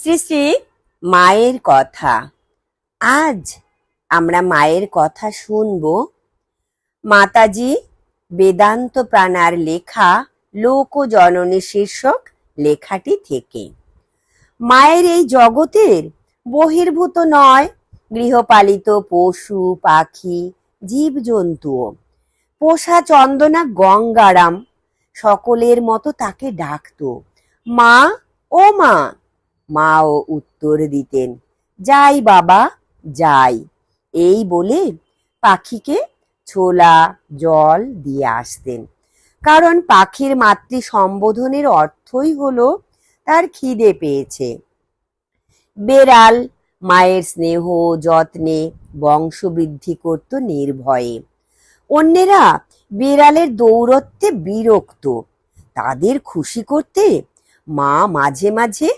শ্রী শ্রী মায়ের কথা। আজ আমরা মায়ের কথা শুনব মাতাজি বেদান্ত প্রাণার লেখা লোকজননী শীর্ষক লেখাটি থেকে। মায়ের এই জগতের বহির্ভূত নয় গৃহপালিত পশু পাখি জীবজন্তুও। পোষা চন্দনা গঙ্গারাম সকলের মতো তাকে ডাকত, মা ও মা। মাও উত্তর দিতেন, যাই বাবা যাই, এই বলে পাখিকে ছোলা জল দিয়ে আসতেন। কারণ পাখির মাতৃ সম্বোধনের অর্থই হলো তার খিদে পেয়েছে। বেড়াল মায়ের স্নেহ যত্নে বংশবৃদ্ধি করত নির্ভয়ে। অন্যেরা বিড়ালের দৌরত্বে বিরক্ত, তাদের খুশি করতে মা মাঝে মাঝে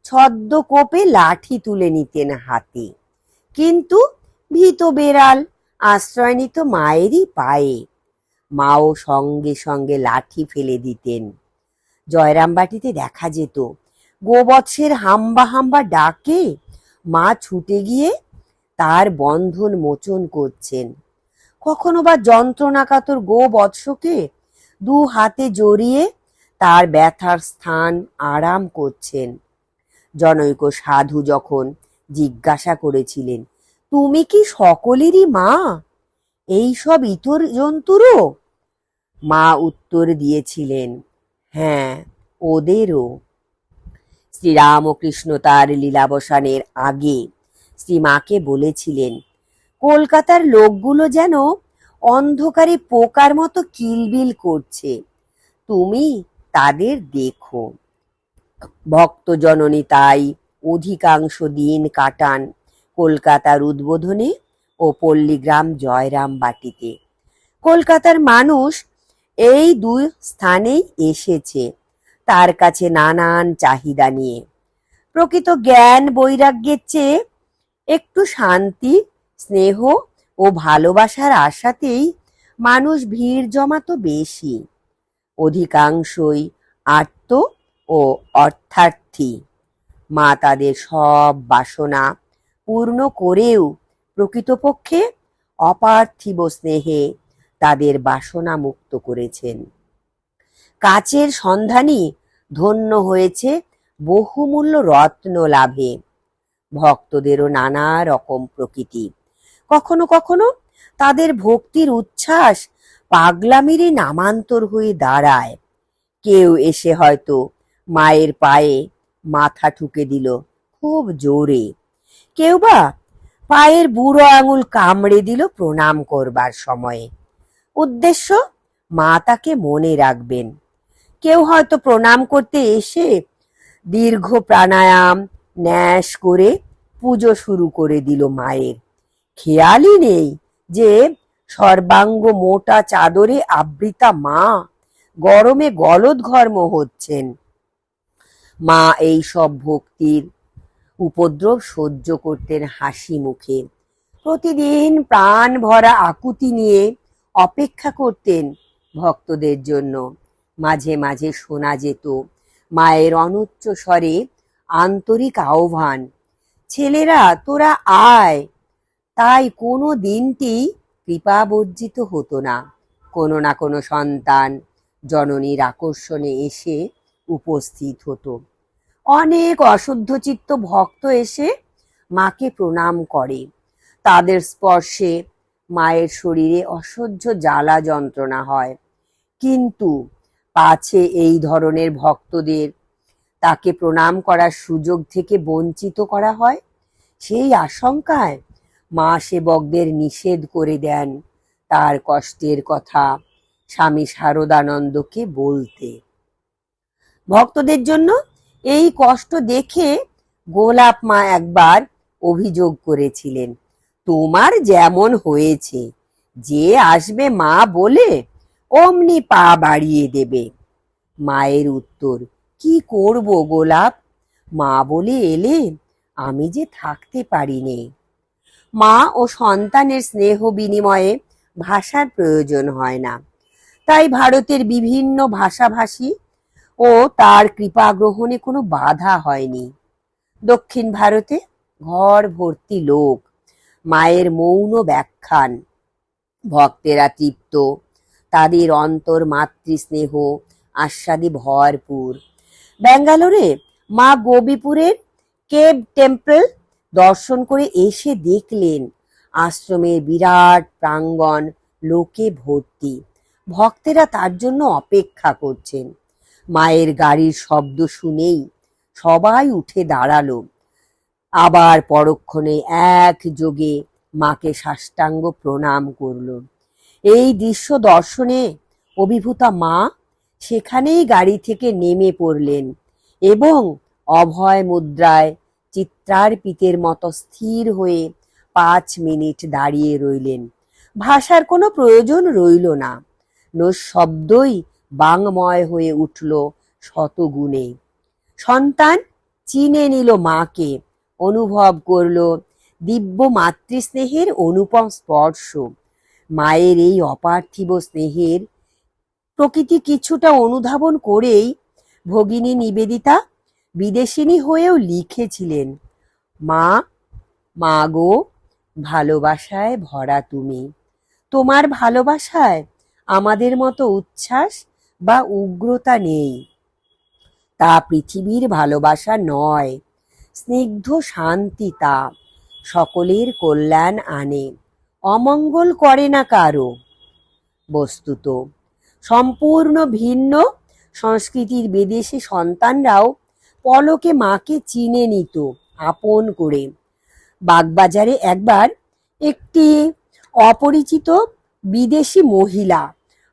ছদ্ম কোপে লাঠি তুলে নিতেন হাতে। কিন্তু ভীত বেড়াল আশ্রয় নিত মায়েরই পায়ে। মাও সঙ্গে সঙ্গে লাঠি ফেলে দিতেন। জয়রামবাটিতে দেখা যেত গোবৎসের হাম্বা হাম্বা ডাকে মা ছুটে গিয়ে তার বন্ধন মোচন করছেন। কখনো বা যন্ত্রণাকাতর গোবৎসকে দু হাতে জড়িয়ে তার ব্যথার স্থান আরাম করছেন। জনৈক সাধু যখন জিজ্ঞাসা করেছিলেন, তুমি কি সকলেরই মা, এই সব ইতর জন্তুরও? মা উত্তর দিয়েছিলেন, হ্যাঁ, ওদেরও। শ্রীরামকৃষ্ণ তার লীলাবসানের আগে শ্রীমাকে বলেছিলেন, কলকাতার লোকগুলো যেন অন্ধকারে পোকার মতো কিলবিল করছে, তুমি তাদের দেখো। ভক্ত জননী তাই অধিকাংশ দিন কাটান কলকাতার উদ্বোধনে ও পল্লীগ্রাম জয়রামবাটিতে। কলকাতার মানুষ এই দুই স্থানেই এসেছে তার কাছে নানান চাহিদা নিয়ে। প্রকৃত জ্ঞান বৈরাগ্যের চেয়ে একটু শান্তি স্নেহ ও ভালোবাসার আশাতেই মানুষ ভিড় জমাতো বেশি। অধিকাংশই আর্ত ও অর্থার্থী। মা তাদের সব বাসনা পূর্ণ করেও প্রকৃতপক্ষে অপার্থিব স্নেহে তাদের বাসনা মুক্ত করেছেন। কাচের সন্ধানী ধন্য হয়েছে বহুমূল্য রত্ন লাভে। ভক্তদেরও নানা রকম প্রকৃতি। কখনো কখনো তাদের ভক্তির উচ্ছ্বাস পাগলামিরই নামান্তর হয়ে দাঁড়ায়। কেউ এসে হয়তো মায়ের পায়ে মাথা ঠুকে দিল খুব জোরে, কেউ বা পায়ের বুড়ো আঙুল কামড়ে দিল প্রণাম করবার সময়ে। উদ্দেশ্য মা তাকে মনে রাখবেন। কেউ হয়তো প্রণাম করতে এসে দীর্ঘ প্রাণায়াম ন্যাস করে পুজো শুরু করে দিল মায়ের। খেয়ালই নেই যে সর্বাঙ্গ মোটা চাদরে আবৃতা মা গরমে গলদঘর্ম হচ্ছেন। মা এই সব ভক্তির উপদ্রব সহ্য করতেন হাসি মুখে। প্রতিদিন প্রাণ ভরা আকুতি নিয়ে অপেক্ষা করতেন ভক্তদের জন্য। মাঝে মাঝে শোনা যেত মায়ের অনুচ্চ স্বরে আন্তরিক আহ্বান, ছেলেরা তোরা আয়। তাই কোনো দিনটি কৃপাবর্জিত হতো না। কোনো না কোনো সন্তান জননীর আকর্ষণে এসে উপস্থিত হতো। অনেক অশুদ্ধচিত্ত ভক্ত এসে মাকে প্রণাম করে। তাদের স্পর্শে মায়ের শরীরে অসহ্য জ্বালা যন্ত্রণা হয়। কিন্তু পাছে এই ধরনের ভক্তদের তাকে প্রণাম করার সুযোগ থেকে বঞ্চিত করা হয়, সেই আশঙ্কায় মা সেবকদের নিষেধ করে দেন তার কষ্টের কথা স্বামী শারদানন্দকে বলতে। ভক্তদের জন্য এই কষ্ট দেখে গোলাপ মা একবার অভিযোগ করেছিলেন, তোমার যেমন হয়েছে, যে আসবে মা বলে অমনি পা বাড়িয়ে দেবে। মায়ের উত্তর, কি করব গোলাপ, মা বলে এলে আমি যে থাকতে পারিনে। মা ও সন্তানের স্নেহ বিনিময়ে ভাষার প্রয়োজন হয় না। তাই ভারতের বিভিন্ন ভাষাভাষী ও তার কৃপা গ্রহণে কোনো বাধা হয়নি। দক্ষিণ ভারতে ঘর ভর্তি লোক, মায়ের মৌন ব্যাখ্যান, ভক্তেরা তৃপ্ত, তাদের অন্তর মাতৃস্নেহ আস্বাদে ভরপুর। ব্যাঙ্গালোরে মা গোবিপুরের কেভ টেম্পল দর্শন করে এসে দেখলেন আশ্রমের বিরাট প্রাঙ্গণ লোকে ভর্তি, ভক্তেরা তার জন্য অপেক্ষা করছেন। মায়ের গাড়ির শব্দ শুনেই সবাই উঠে দাঁড়ালো, আবার পরক্ষণে একযোগে মাকে সাষ্টাঙ্গ প্রণাম করল। এই দৃশ্য দর্শনে অভিভূতা মা সেখানেই গাড়ি থেকে নেমে পড়লেন এবং অভয় মুদ্রায় চিত্রার্পিতের মতো স্থির হয়ে 5 মিনিট দাঁড়িয়ে রইলেন। ভাষার কোনো প্রয়োজন রইল না, শব্দই বাংময় হয়ে উঠল শতগুণে। সন্তান চিনে নিল মাকে, অনুভব করল দিব্য মাতৃস্নেহের অনুপম স্পর্শ। মায়ের এই অপার্থিব স্নেহের প্রকৃতি কিছুটা অনুধাবন করেই ভগিনী নিবেদিতা বিদেশিনী হয়েও লিখেছিলেন, মা, মা গো, ভালোবাসায় ভরা তুমি, তোমার ভালোবাসায় আমাদের মতো উচ্ছ্বাস বা উগ্রতা নেই। তা পৃথিবীর ভালোবাসা নয়, স্নিগ্ধ শান্তি তা, সকলের কল্যাণ আনে, অমঙ্গল করে না কারো। বস্তুত সম্পূর্ণ ভিন্ন সংস্কৃতির বিদেশি সন্তানরাও পলকে মাকে চিনে নিত আপন করে। বাগবাজারে একবার একটি অপরিচিত বিদেশি মহিলা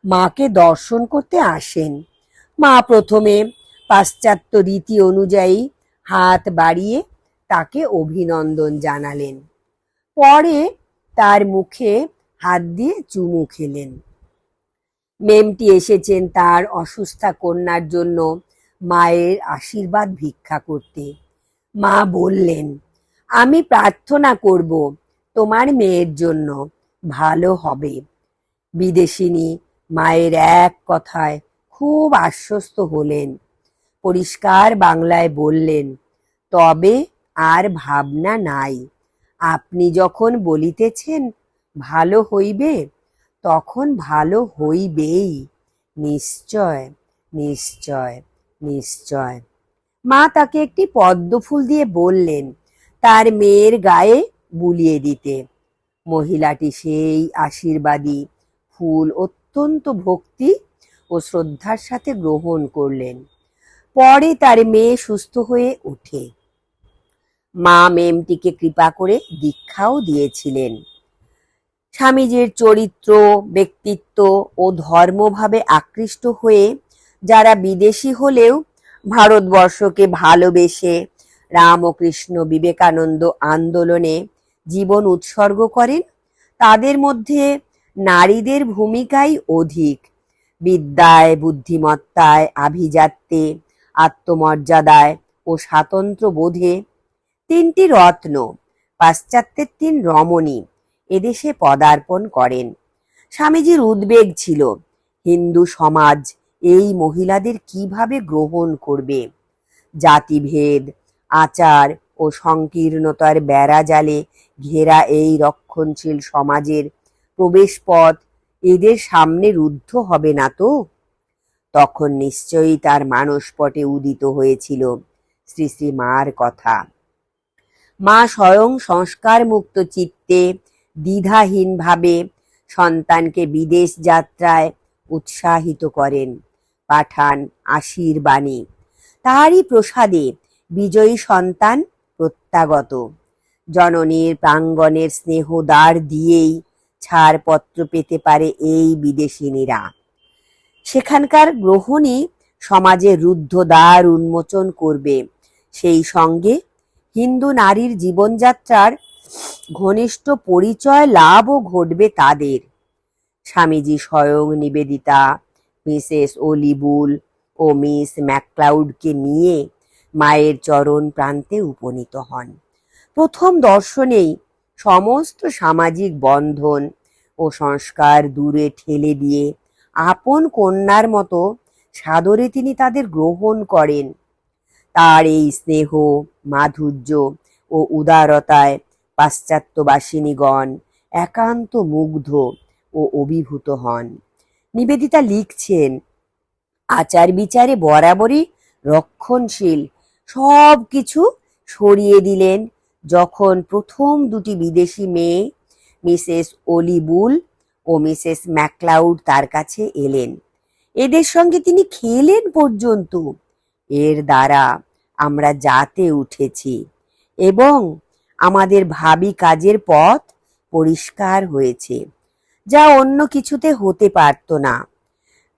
মাকে দর্শন করতে আসেন। মা প্রথমে পাশ্চাত্য রীতি অনুযায়ী হাত বাড়িয়ে তাকে অভিনন্দন জানালেন, পরে তার মুখে হাত দিয়ে চুমু খেলেন। মেমটি এসেছেন তার অসুস্থা কন্যার জন্য মায়ের আশীর্বাদ ভিক্ষা করতে। মা বললেন, আমি প্রার্থনা করব তোমার মেয়ের জন্য ভালো হবে। বিদেশিনী মায়ের এক কথায় খুব আশ্বস্ত হলেন, পরিষ্কার বাংলায় বললেন, তবে আর ভাবনা নাই, আপনি যখন বলিতেছেন ভালো হইবে, তখন ভালো হইবেই, নিশ্চয় নিশ্চয় নিশ্চয়। মা তাকে একটি পদ্ম ফুল দিয়ে বললেন তার মেয়ের গায়ে বুলিয়ে দিতে। মহিলাটি সেই আশীর্বাদী ফুল অত্যন্ত ভক্তি ও শ্রদ্ধার সাথে গ্রহণ করলেন। পরে তার মেয়ে সুস্থ হয়ে ওঠে। মা মেমটিকে কৃপা করে দীক্ষাও দিয়েছিলেন। স্বামীজির চরিত্র, ব্যক্তিত্ব ও ধর্মভাবে আকৃষ্ট হয়ে যারা বিদেশি হলেও ভারতবর্ষকে ভালোবেসে রামকৃষ্ণ বিবেকানন্দ আন্দোলনে জীবন উৎসর্গ করেন, তাদের মধ্যে নারীদের ভূমিকাই অধিক। বিদ্যায়, বুদ্ধিমত্তায়, আভিজাত্যে, আত্মমর্যাদায় ও স্বাতন্ত্র্য বোধে 3টি রত্ন, পাশ্চাত্যের 3 রমণী এদেশে পদার্পণ করেন। স্বামীজির উদ্বেগ ছিল হিন্দু সমাজ এই মহিলাদের কিভাবে গ্রহণ করবে। জাতিভেদ, আচার ও সংকীর্ণতার বেড়াজালে ঘেরা এই রক্ষণশীল সমাজের প্রবেশপথ এদের সামনে রুদ্ধ হবে না তো? তখন নিশ্চয়ই তার মানসপটে উদিত হয়েছিল শ্রী শ্রী মার কথা। মা স্বয়ং সংস্কার মুক্ত চিত্তে দ্বিধাহীনভাবে সন্তানকে বিদেশ যাত্রায় উৎসাহিত করেন, পাঠান আশীর্বাণী। তারই প্রসাদে বিজয়ী সন্তান প্রত্যাগত। জননীর প্রাঙ্গণের স্নেহদ্বার দিয়েই ছাড়পত্র পেতে পারে এই বিদেশিনীরা। সেখানকার গ্রহণই সমাজের রুদ্ধ দ্বার উন্মোচন করবে। সেই সঙ্গে হিন্দু নারীর জীবনযাত্রার ঘনিষ্ঠ পরিচয় লাভও ঘটবে তাদের। স্বামীজি স্বয়ং নিবেদিতা, মিসেস অলিবুল ও মিস ম্যাকলাউডকে নিয়ে মায়ের চরণ প্রান্তে উপনীত হন। প্রথম দর্শনেই সমস্ত সামাজিক বন্ধন ও সংস্কার দূরে ঠেলে দিয়ে আপন কন্যার মতো সাদরে তিনি তাদের গ্রহণ করেন। তার এই স্নেহ, মাধুর্য ও উদারতায় পাশ্চাত্যবাসিনীগণ একান্ত মুগ্ধ ও অভিভূত হন। নিবেদিতা লিখছেন, আচার বিচারে বরাবরই রক্ষণশীল, সব কিছু সরিয়ে দিলেন যখন প্রথম দুটি বিদেশি মেয়ে মিসেস অলিবুল ও মিসেস ম্যাকলাউড তার কাছে এলেন। এদের সঙ্গে তিনি খেলেন পর্যন্ত। এর দ্বারা আমরা জাতে উঠেছি এবং আমাদের ভাবি কাজের পথ পরিষ্কার হয়েছে, যা অন্য কিছুতে হতে পারত না।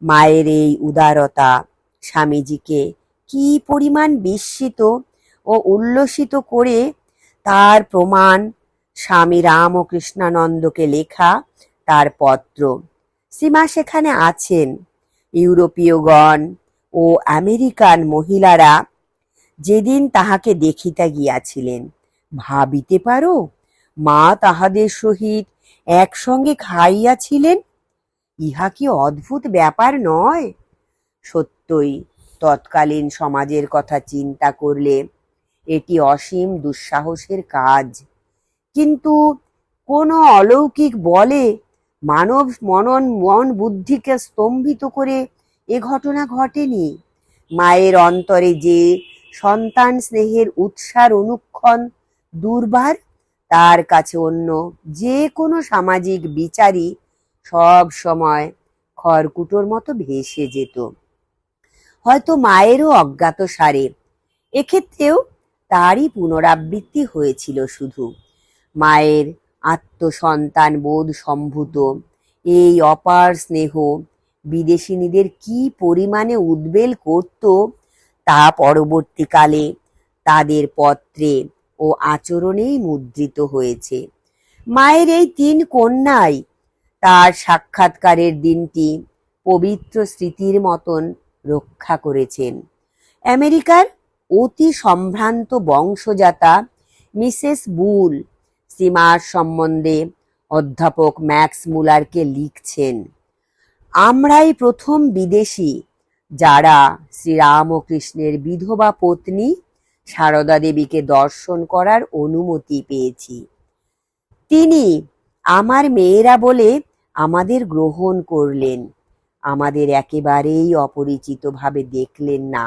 মায়ের এই উদারতা স্বামীজিকে কি পরিমাণ বিস্মিত ও উল্লসিত করে তার প্রমাণ স্বামী রামকৃষ্ণানন্দকে লেখা তার পত্র। সীমা সেখানে আছেন। ইউরোপীয়গণ ও আমেরিকান মহিলারা যেদিন তাহাকে দেখিতে গিয়াছিলেন, ভাবিতে পারো মা তাহাদের সহিত একসঙ্গে খাইয়াছিলেন। ইহা কি অদ্ভুত ব্যাপার নয়? সত্যই তৎকালীন সমাজের কথা চিন্তা করলে এটি অসীম দুঃসাহসের কাজ। কিন্তু কোনো অলৌকিক বলে মানব মন বুদ্ধিকে স্তম্ভিত করে এ ঘটনা ঘটেনি। মায়ের অন্তরে যে সন্তান স্নেহের উৎসার অনুক্ষণ দুর্বার, তার কাছে অন্য যে কোনো সামাজিক বিচারই সব সময় খড়কুটোর মতো ভেসে যেত। হয়তো মায়েরও অজ্ঞাত সারে এক্ষেত্রেও তারই পুনরাবৃত্তি হয়েছিল। শুধু মায়ের আত্মসন্তান বোধ সম্ভূত এই অপার স্নেহ বিদেশিনীদের কি পরিমাণে উদ্বেল করত, তা পরবর্তীকালে তাদের পত্রে ও আচরণেই মুদ্রিত হয়েছে। মায়ের এই 3 কন্যাই তার সাক্ষাৎকারের দিনটি পবিত্র স্মৃতির মতন রক্ষা করেছেন। আমেরিকার অতি সম্ভ্রান্ত বংশজাতা মিসেস বুল সীমার সম্বন্ধে অধ্যাপক ম্যাক্স মুলারকে লিখছেন, আমরাই প্রথম বিদেশি যারা শ্রীরামকৃষ্ণের বিধবা পত্নী সারদা দেবীকে দর্শন করার অনুমতি পেয়েছি। তিনি আমার মেয়েরা বলে আমাদের গ্রহণ করলেন, আমাদের একেবারেই অপরিচিত ভাবে দেখলেন না।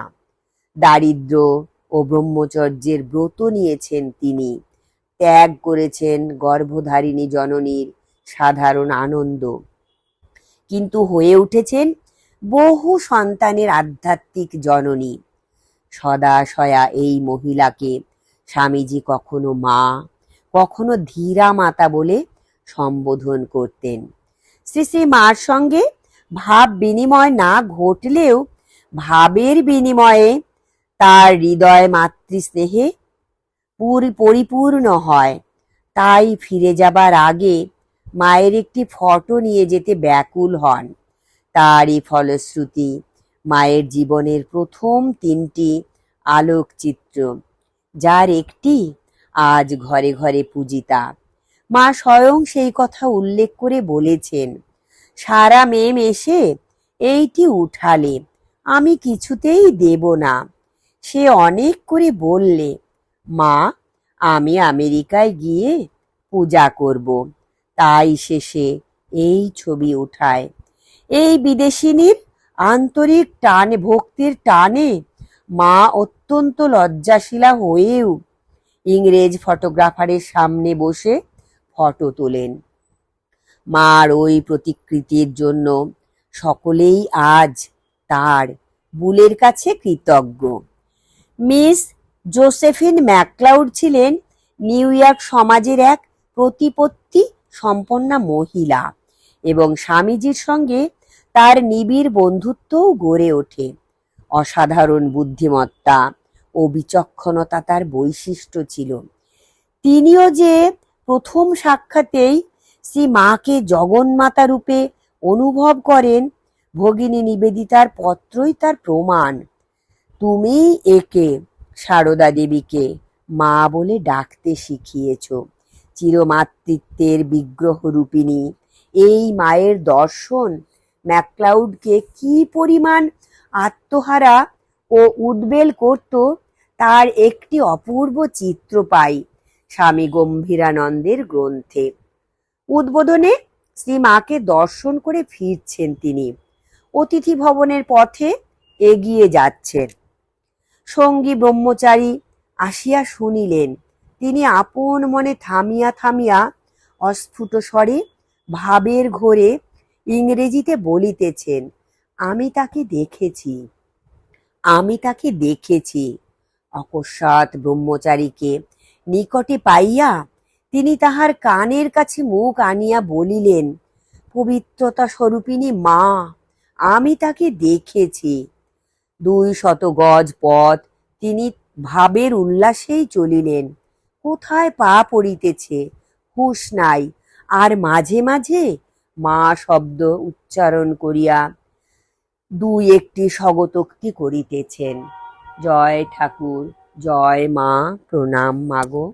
দারিদ্র্য ও ব্রহ্মচর্যের ব্রত নিয়েছেন তিনি, ত্যাগ করেছেন গর্ভধারিণী জননীর সাধারণ আনন্দ, কিন্তু হয়ে উঠেছেন বহু সন্তানের আধ্যাত্মিক জননী। সদাশয়া এই মহিলাকে স্বামীজি কখনো মা, কখনো ধীরা মাতা বলে সম্বোধন করতেন। শ্রী শ্রী মার সঙ্গে ভাব বিনিময় না ঘটলেও ভাবের বিনিময়ে তার হৃদয় মাতৃস্নেহে পরিপূর্ণ হয়। তাই ফিরে যাবার আগে মায়ের একটি ফটো নিয়ে যেতে ব্যাকুল হন। তারই ফলশ্রুতি মায়ের জীবনের প্রথম 3টি আলোকচিত্র, যার একটি আজ ঘরে ঘরে পূজিতা। মা স্বয়ং সেই কথা উল্লেখ করে বলেছেন, সারা মেম এসে এইটি উঠালে আমি কিছুতেই দেব না। সে অনেক করে বললে, মা আমি আমেরিকায় গিয়ে পূজা করব। তাই শেষে এই ছবি উঠায়। এই বিদেশিনীর আন্তরিক টানে, ভক্তির টানে মা অত্যন্ত লজ্জাশীলা হয়েও ইংরেজ ফটোগ্রাফারের সামনে বসে ফটো তোলেন। মার ওই প্রতিকৃতির জন্য সকলেই আজ তার বুলের কাছে কৃতজ্ঞ। মিস জোসেফিন ম্যাকলাউড ছিলেন নিউ ইয়র্ক সমাজের এক প্রতিপত্তি সম্পন্না মহিলা এবং স্বামীজির সঙ্গে তার নিবিড় বন্ধুত্বও গড়ে ওঠে। অসাধারণ বুদ্ধিমত্তা ও বিচক্ষণতা তার বৈশিষ্ট্য ছিল। তিনিও যে প্রথম সাক্ষাতেই শ্রী মাকে জগন্মাতা রূপে অনুভব করেন, ভগিনী নিবেদিতার পত্রই তার প্রমাণ। তুমি একে, সারদা দেবীকে, মা বলে ডাকতে শিখিয়েছ। চিরমাতৃত্বের বিগ্রহ রূপিণী এই মায়ের দর্শন ম্যাকলাউডকে কি পরিমাণ আত্মহারা ও উদ্বেল করত, তার একটি অপূর্ব চিত্র পাই স্বামী গম্ভীরানন্দের গ্রন্থে। উদ্বোধনে শ্রী মাকে দর্শন করে ফিরছেন তিনি। অতিথি ভবনের পথে এগিয়ে যাচ্ছেন। সঙ্গী ব্রহ্মচারী আসিয়া শুনিলেন। তিনি আপন মনে থামিয়া থামিয়া অস্ফুট স্বরে ভাবের ঘোরে ইংরেজিতে বলিতেছেন, আমি তাকে দেখেছি, আমি তাকে দেখেছি। অকস্মাৎ ব্রহ্মচারীকে নিকটে পাইয়া তিনি তাহার কানের কাছে মুখ আনিয়া বলিলেন, পবিত্রতা স্বরূপিণী মা, আমি তাকে দেখেছি। 200 গজ পথ তিনি ভাবের উল্লাসেই চলিলেন। কোথায় পা পড়িতেছে হুঁশ নাই, আর মাঝে মাঝে মা শব্দ উচ্চারণ করিয়া 2-1টি স্বগতোক্তি করিতেছেন। জয় ঠাকুর, জয় মা, প্রণাম মাগো।